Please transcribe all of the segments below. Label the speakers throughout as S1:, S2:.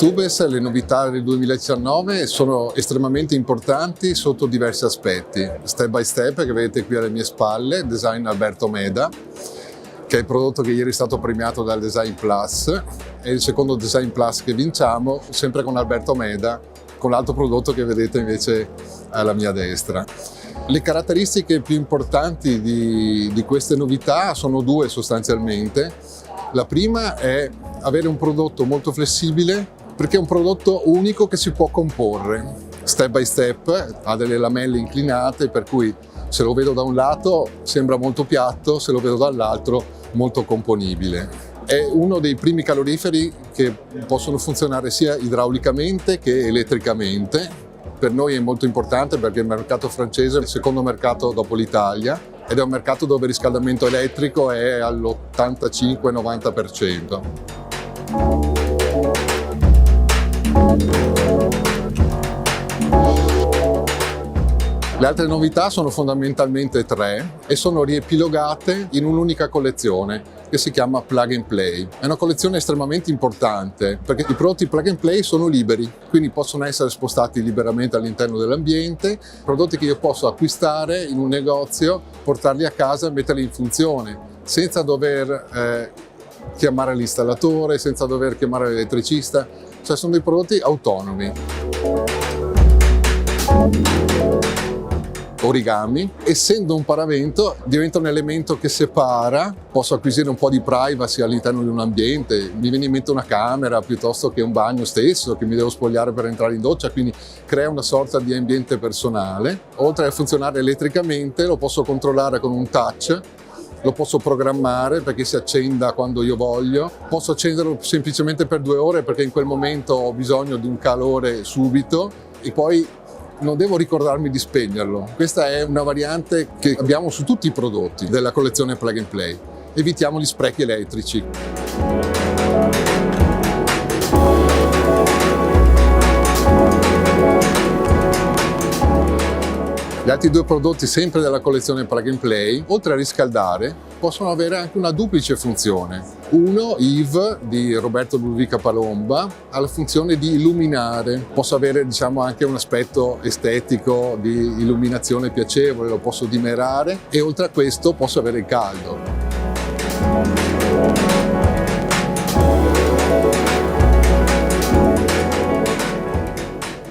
S1: Tubes, le novità del 2019 sono estremamente importanti sotto diversi aspetti. Step by Step, che vedete qui alle mie spalle, design Alberto Meda, che è il prodotto che ieri è stato premiato dal Design Plus, è il secondo Design Plus che vinciamo, sempre con Alberto Meda, con l'altro prodotto che vedete invece alla mia destra. Le caratteristiche più importanti di queste novità sono due sostanzialmente. La prima è avere un prodotto molto flessibile, perché è un prodotto unico che si può comporre. Step by Step ha delle lamelle inclinate, per cui se lo vedo da un lato sembra molto piatto, se lo vedo dall'altro molto componibile. È uno dei primi caloriferi che possono funzionare sia idraulicamente che elettricamente. Per noi è molto importante perché il mercato francese è il secondo mercato dopo l'Italia ed è un mercato dove il riscaldamento elettrico è all'85-90%. Le altre novità sono fondamentalmente tre e sono riepilogate in un'unica collezione che si chiama Plug and Play. È una collezione estremamente importante perché i prodotti Plug and Play sono liberi, quindi possono essere spostati liberamente all'interno dell'ambiente, prodotti che io posso acquistare in un negozio, portarli a casa e metterli in funzione senza dover chiamare l'installatore, senza dover chiamare l'elettricista, cioè sono dei prodotti autonomi. Origami, essendo un paravento, diventa un elemento che separa, posso acquisire un po' di privacy all'interno di un ambiente, mi viene in mente una camera piuttosto che un bagno stesso che mi devo spogliare per entrare in doccia, quindi crea una sorta di ambiente personale. Oltre a funzionare elettricamente lo posso controllare con un touch, lo posso programmare perché si accenda quando io voglio, posso accenderlo semplicemente per 2 ore perché in quel momento ho bisogno di un calore subito e poi non devo ricordarmi di spegnerlo. Questa è una variante che abbiamo su tutti i prodotti della collezione Plug and Play. Evitiamo gli sprechi elettrici. Gli altri 2 prodotti sempre della collezione Plug and Play, oltre a riscaldare, possono avere anche una duplice funzione. Uno, Eve di Roberto Ludovica Palomba, ha la funzione di illuminare. Posso avere anche un aspetto estetico di illuminazione piacevole, lo posso dimerare e oltre a questo posso avere il caldo.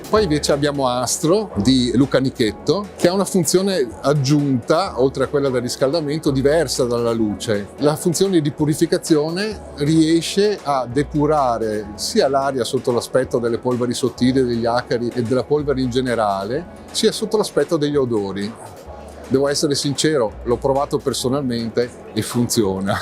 S1: Poi invece abbiamo Astro di Luca Nichetto, che ha una funzione aggiunta, oltre a quella del riscaldamento, diversa dalla luce. La funzione di purificazione riesce a depurare sia l'aria sotto l'aspetto delle polveri sottili, degli acari e della polvere in generale, sia sotto l'aspetto degli odori. Devo essere sincero, l'ho provato personalmente e funziona.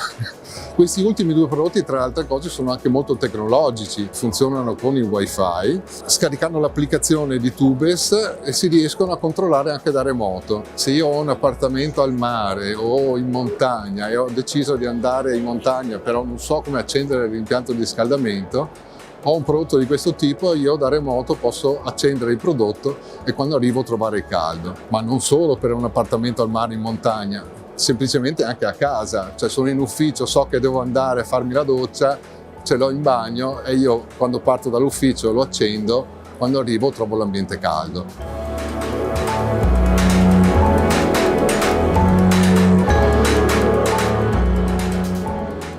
S1: Questi ultimi 2 prodotti, tra le altre cose, sono anche molto tecnologici, funzionano con il Wi-Fi. Scaricando l'applicazione di Tubes si riescono a controllare anche da remoto. Se io ho un appartamento al mare o in montagna e ho deciso di andare in montagna, però non so come accendere l'impianto di riscaldamento, ho un prodotto di questo tipo, io da remoto posso accendere il prodotto e quando arrivo trovare il caldo. Ma non solo per un appartamento al mare in montagna, semplicemente anche a casa, cioè sono in ufficio, so che devo andare a farmi la doccia, ce l'ho in bagno e io quando parto dall'ufficio lo accendo, quando arrivo trovo l'ambiente caldo.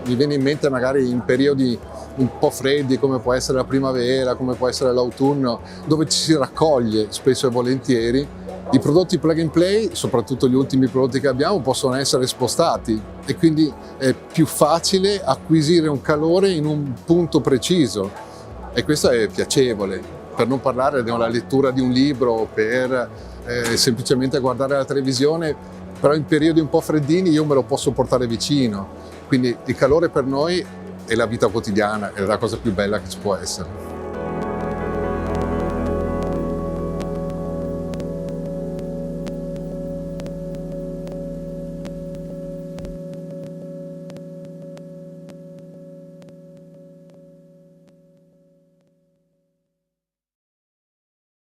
S1: Mi viene in mente magari in periodi un po' freddi come può essere la primavera, come può essere l'autunno, dove ci si raccoglie spesso e volentieri. I prodotti Plug and Play, soprattutto gli ultimi prodotti che abbiamo, possono essere spostati e quindi è più facile acquisire un calore in un punto preciso e questo è piacevole, per non parlare della lettura di un libro, per semplicemente guardare la televisione, però in periodi un po' freddini io me lo posso portare vicino, quindi il calore per noi è la vita quotidiana, è la cosa più bella che ci può essere.